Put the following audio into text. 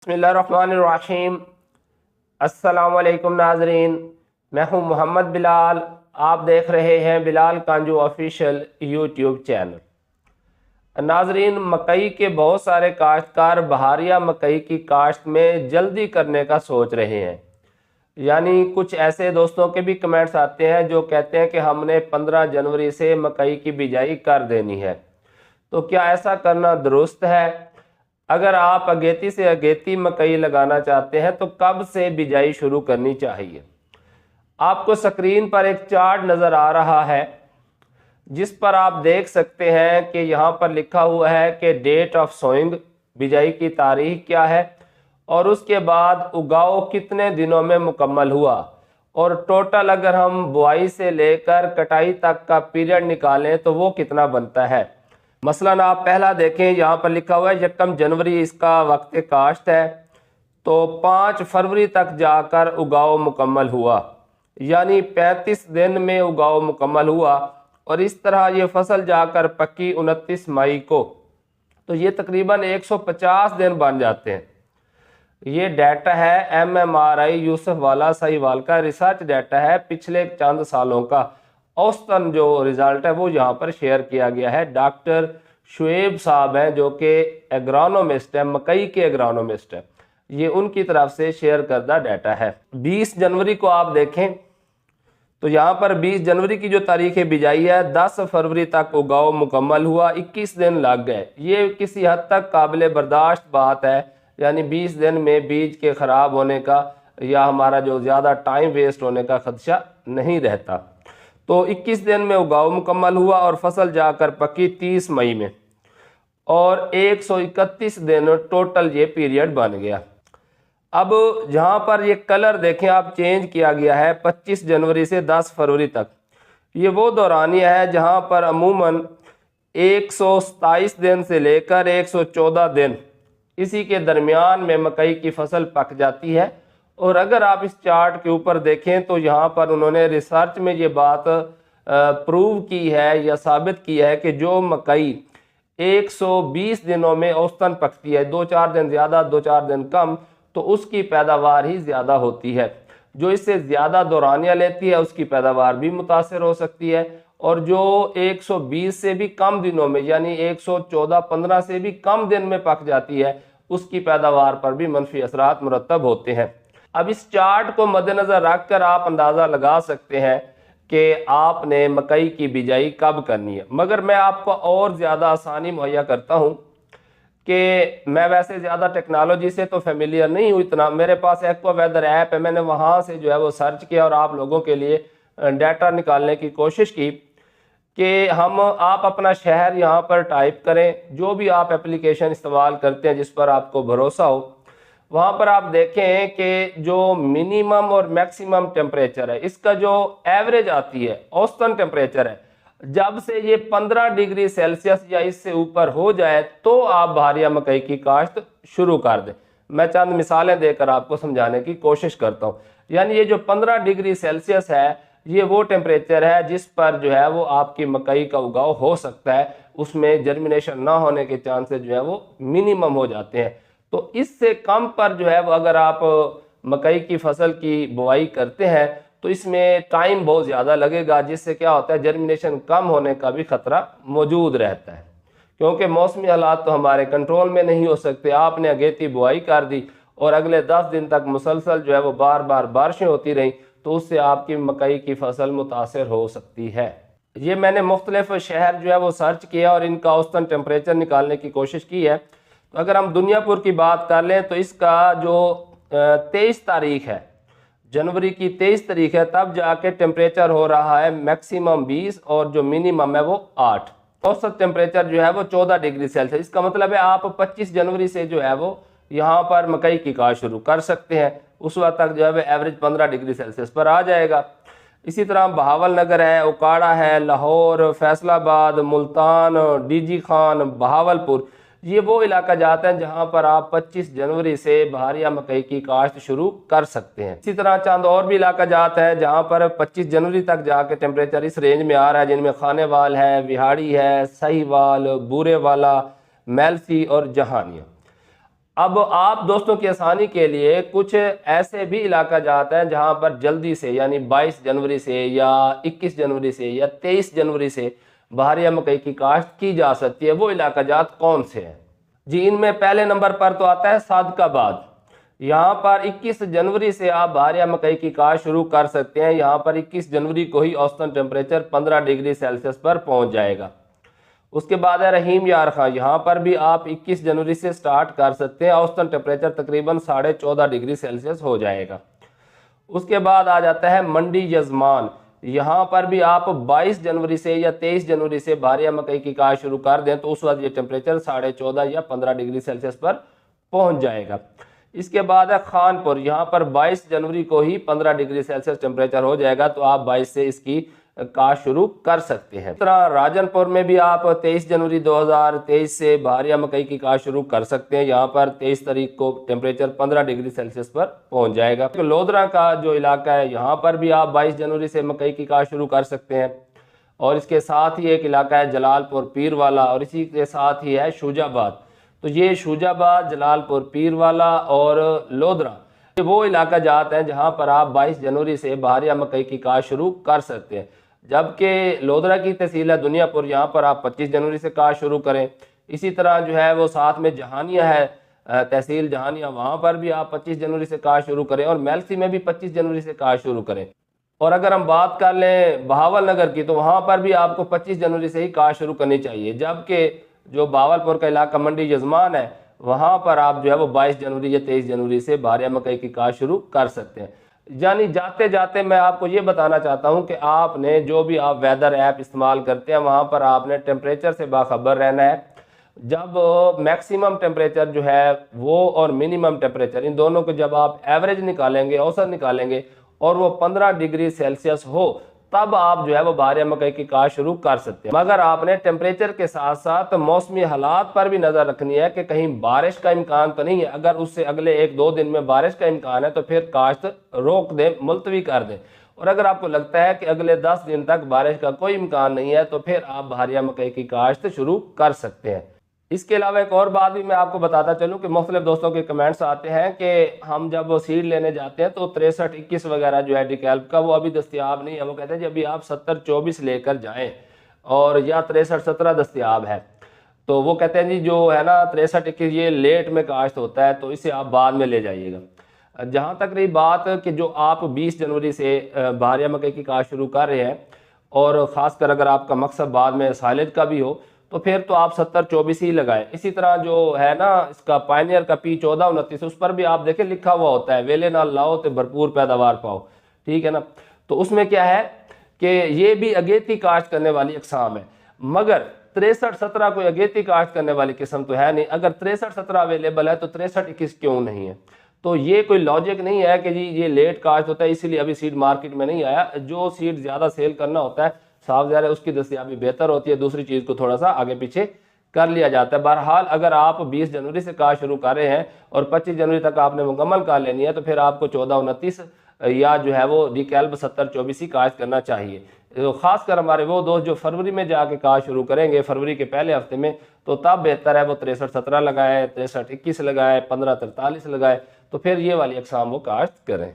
बिस्मिल्लाहिर्रहमानिर्रहीम। अस्सलाम वालेकुम नाजरीन, मैं हूं मोहम्मद बिलाल। आप देख रहे हैं बिलाल कांजू ऑफिशियल यूट्यूब चैनल। नाजरीन, मकई के बहुत सारे काश्तकार बहारिया मकई की काश्त में जल्दी करने का सोच रहे हैं। यानी कुछ ऐसे दोस्तों के भी कमेंट्स आते हैं जो कहते हैं कि हमने 15 जनवरी से मकई की बिजाई कर देनी है। तो क्या ऐसा करना दुरुस्त है? अगर आप अगेती से अगेती मकई लगाना चाहते हैं तो कब से बिजाई शुरू करनी चाहिए? आपको स्क्रीन पर एक चार्ट नज़र आ रहा है जिस पर आप देख सकते हैं कि यहाँ पर लिखा हुआ है कि डेट ऑफ सोइंग, बिजाई की तारीख क्या है, और उसके बाद उगाव कितने दिनों में मुकम्मल हुआ, और टोटल अगर हम बुआई से लेकर कटाई तक का पीरियड निकालें तो वो कितना बनता है। मसलन आप पहला देखें, यहाँ पर लिखा हुआ है 1 जनवरी इसका वक्त काश्त है, तो 5 फरवरी तक जाकर उगाव मुकम्मल हुआ, यानी 35 दिन में उगाव मुकम्मल हुआ। और इस तरह ये फसल जाकर पक्की 29 मई को, तो ये तकरीबन 150 दिन बन जाते हैं। ये डाटा है MMRI यूसुफ वाला साहिवाल का रिसर्च डाटा है, पिछले चंद सालों का औसतन जो रिजल्ट है वो यहाँ पर शेयर किया गया है। डॉक्टर शुएब साहब हैं जो कि एग्रानोमिस्ट है, मकई के एग्रानोमिस्ट है, ये उनकी तरफ से शेयर करदा डाटा है। 20 जनवरी को आप देखें तो यहाँ पर 20 जनवरी की जो तारीख बिजाई है, 10 फरवरी तक उगाव मुकम्मल हुआ, 21 दिन लग गए। ये किसी हद तक काबिल बर्दाश्त बात है, यानी 20 दिन में बीज के ख़राब होने का या हमारा जो ज़्यादा टाइम वेस्ट होने का खदशा नहीं रहता। तो 21 दिन में उगाव मुकम्मल हुआ और फसल जाकर पकी 30 मई में, और 131 दिन टोटल ये पीरियड बन गया। अब जहाँ पर ये कलर देखें आप, चेंज किया गया है 25 जनवरी से 10 फरवरी तक। ये वो दौरानिया है जहाँ पर अमूमन 127 दिन से लेकर 114 दिन इसी के दरमियान में मकई की फसल पक जाती है। और अगर आप इस चार्ट के ऊपर देखें तो यहाँ पर उन्होंने रिसर्च में ये बात प्रूव की है या साबित की है कि जो मकई 120 दिनों में औसतन पकती है, 2-4 दिन ज़्यादा 2-4 दिन कम, तो उसकी पैदावार ही ज़्यादा होती है। जो इससे ज़्यादा दौरानिया लेती है उसकी पैदावार भी मुतासर हो सकती है, और जो 120 से भी कम दिनों में यानी 114-15 से भी कम दिन में पक जाती है उसकी पैदावार पर भी मनफी असरात मुरतब होते हैं। अब इस चार्ट को मद्देनज़र रख कर आप अंदाज़ा लगा सकते हैं कि आपने मकई की बिजाई कब करनी है। मगर मैं आपको और ज़्यादा आसानी मुहैया करता हूँ कि मैं वैसे ज़्यादा टेक्नोलॉजी से तो फेमिलियर नहीं हूँ इतना। मेरे पास एक्वा वेदर ऐप है, मैंने वहाँ से जो है वो सर्च किया और आप लोगों के लिए डाटा निकालने की कोशिश की कि आप अपना शहर यहाँ पर टाइप करें, जो भी आप एप्लीकेशन इस्तेमाल करते हैं जिस पर आपको भरोसा हो, वहाँ पर आप देखें कि जो मिनिमम और मैक्सिमम टेम्परेचर है, इसका जो एवरेज आती है, औसतन टेम्परेचर है, जब से ये 15 डिग्री सेल्सियस या इससे ऊपर हो जाए तो आप बहारिया मकई की काश्त शुरू कर दें। मैं चंद मिसालें देकर आपको समझाने की कोशिश करता हूँ। यानी ये जो 15 डिग्री सेल्सियस है, ये वो टेम्परेचर है जिस पर जो है वो आपकी मकई का उगाव हो सकता है, उसमें जर्मिनेशन ना होने के चांसेस जो है वो मिनिमम हो जाते हैं। तो इससे कम पर जो है वो अगर आप मकई की फसल की बुआई करते हैं तो इसमें टाइम बहुत ज़्यादा लगेगा, जिससे क्या होता है जर्मिनेशन कम होने का भी ख़तरा मौजूद रहता है, क्योंकि मौसमी हालात तो हमारे कंट्रोल में नहीं हो सकते। आपने अगेती बुआई कर दी और अगले 10 दिन तक मुसलसल जो है वो बार बार बारिशें होती रहीं, तो उससे आपकी मकई की फसल मुतासर हो सकती है। ये मैंने मुख्तलिफ शहर जो है वो सर्च किया और इनका औसतन टेम्परेचर निकालने की कोशिश की है। तो अगर हम दुनियापुर की बात कर लें तो इसका जो 23 तारीख है, जनवरी की 23 तारीख है, तब जाके टेम्परेचर हो रहा है मैक्सिमम 20 और जो मिनिमम है वो 8। औसत टेम्परेचर जो है वो 14 डिग्री सेल्सियस। इसका मतलब है आप 25 जनवरी से जो है वो यहाँ पर मकई की काश्त शुरू कर सकते हैं, उस वक्त तक जो है एवरेज 15 डिग्री सेल्सियस पर आ जाएगा। इसी तरह बहावल नगर है, उकाड़ा है, लाहौर, फैसलाबाद, मुल्तान, डीजी खान, बहावलपुर, ये वो इलाका जाते हैं जहां पर आप 25 जनवरी से बहारिया मकई की काश्त शुरू कर सकते हैं। इसी तरह चंद और भी इलाका जात है जहां पर 25 जनवरी तक जाके टेम्परेचर इस रेंज में आ रहा है, जिनमें खानेवाल है, विहाड़ी है, सहीवाल, बूरेवाला, मेलसी और जहानिया। अब आप दोस्तों की आसानी के लिए कुछ ऐसे भी इलाका जाते हैं जहां पर जल्दी से यानी 22 जनवरी से या 21 जनवरी से या 23 जनवरी से बहारिया मकई की काश्त की जा सकती है। वो इलाका जात कौन से हैं जी? इनमें पहले नंबर पर तो आता है सादकाबाद। यहाँ पर 21 जनवरी से आप बहारिया मकई की काश्त शुरू कर सकते हैं। यहाँ पर 21 जनवरी को ही औसतन टेम्परेचर 15 डिग्री सेल्सियस पर पहुंच जाएगा। उसके बाद है रहीम यार खां। यहाँ पर भी आप 21 जनवरी से स्टार्ट कर सकते हैं। औसतन टेम्परेचर तकरीबन 14.5 डिग्री सेल्सियस हो जाएगा। उसके बाद आ जाता है मंडी यजमान। यहाँ पर भी आप 22 जनवरी से या 23 जनवरी से बहारिया मकई की काश्त शुरू कर दें तो उस वक्त ये टेम्परेचर 14.5 या 15 डिग्री सेल्सियस पर पहुंच जाएगा। इसके बाद है खानपुर। यहाँ पर 22 जनवरी को ही 15 डिग्री सेल्सियस टेम्परेचर हो जाएगा, तो आप 22 से इसकी काश्त शुरू कर सकते हैं। इस तरह राजनपुर में भी आप 23 जनवरी 2023 से बहारिया मकई की काश्त शुरू कर सकते हैं। यहाँ पर 23 तारीख को टेम्परेचर 15 डिग्री सेल्सियस पर पहुंच जाएगा। तो लोधरा का जो इलाका है यहाँ पर भी आप 22 जनवरी से मकई की काश्त शुरू कर सकते हैं। और इसके साथ ही एक इलाका है जलालपुर पीरवाला, और इसी के साथ ही है शुजाबाद। तो ये शुजाबाद, जलालपुर पीरवाला और लोधरा ये वो इलाका जाते हैं जहाँ पर आप 22 जनवरी से बहारिया मकई की काश्त शुरू कर सकते हैं। जबकि लोधरा की तहसील है दुनियापुर, यहाँ पर आप 25 जनवरी से काश्त शुरू करें। इसी तरह जो है वो साथ में जहानिया है, तहसील जहानिया, वहाँ पर भी आप 25 जनवरी से काश्त शुरू करें। और मेलसी में भी 25 जनवरी से काश्त शुरू करें। और अगर हम बात कर लें बहावल नगर की, तो वहाँ पर भी आपको 25 जनवरी से ही काश्त शुरू करनी चाहिए। जबकि जो बावलपुर का इलाका मंडी यजमान है, वहाँ पर आप जो है वो 22 जनवरी या 23 जनवरी से बहारिया मकई की काश्त शुरू कर सकते हैं। यानी जाते जाते मैं आपको ये बताना चाहता हूँ कि आपने जो भी आप वेदर ऐप इस्तेमाल करते हैं वहाँ पर आपने टेम्परेचर से बाखबर रहना है। जब मैक्सिमम टेम्परेचर जो है वो और मिनिमम टेम्परेचर, इन दोनों को जब आप एवरेज निकालेंगे, औसत निकालेंगे, और वो 15 डिग्री सेल्सियस हो, तब आप जो है वो बहारिया मकई की काश्त शुरू कर सकते हैं। मगर आपने टेम्परेचर के साथ साथ मौसमी हालात पर भी नज़र रखनी है कि कहीं बारिश का इम्कान तो नहीं है। अगर उससे अगले 1-2 दिन में बारिश का इम्कान है तो फिर काश्त रोक दें, मुलतवी कर दें। और अगर आपको लगता है कि अगले 10 दिन तक बारिश का कोई इम्कान नहीं है तो फिर आप बहारिया मकई की काश्त शुरू कर सकते हैं। इसके अलावा एक और बात भी मैं आपको बताता चलूं कि मुख्तलिफ दोस्तों के कमेंट्स आते हैं कि हम जब सीड लेने जाते हैं तो 63-21 वगैरह जो है डिकैल्ब का, वो अभी दस्तियाब नहीं है। वो कहते हैं जब भी आप 70-24 लेकर जाएं और या 63-17 दस्तियाब है, तो वो कहते हैं जी जो है ना 63-21 ये लेट में काश्त होता है, तो इसे आप बाद में ले जाइएगा। जहाँ तक रही बात कि जो आप 20 जनवरी से बहारिया मकई की काश्त शुरू कर रहे हैं, और ख़ासकर अगर आपका मकसद बाद में सालिद का भी हो, तो फिर तो आप 70-24 ही लगाएं। इसी तरह जो है ना इसका पायनियर का P14-29, उस पर भी आप देखें लिखा हुआ होता है वेले नाल लाओ तो भरपूर पैदावार पाओ, ठीक है ना। तो उसमें क्या है कि ये भी अगेती काश्त करने वाली अकसाम है, मगर 63-17 कोई अगेती काश्त करने वाली किस्म तो है नहीं। अगर 63-17 अवेलेबल है तो 63-21 क्यों नहीं है? तो ये कोई लॉजिक नहीं है कि जी ये लेट काश्त होता है इसलिए अभी सीड मार्केट में नहीं आया। जो सीड ज़्यादा सेल करना होता है, साफ ज़ाहिर है उसकी दस्तियाबी बेहतर होती है, दूसरी चीज़ को थोड़ा सा आगे पीछे कर लिया जाता है। बहरहाल अगर आप 20 जनवरी से काश्त शुरू कर रहे हैं और 25 जनवरी तक आपने मुकम्मल कर लेनी है, तो फिर आपको 14-29 या जो है वो डिकैल्ब 70-24 ही काश्त करना चाहिए। तो ख़ासकर हमारे वो दोस्त जो फरवरी में जाके काश्त शुरू करेंगे, फरवरी के पहले हफ्ते में, तो तब बेहतर है वो 63-17 लगाए, 63-21 लगाए, 15-43 लगाए, तो फिर ये वाली अकसाम वो काश्त करें।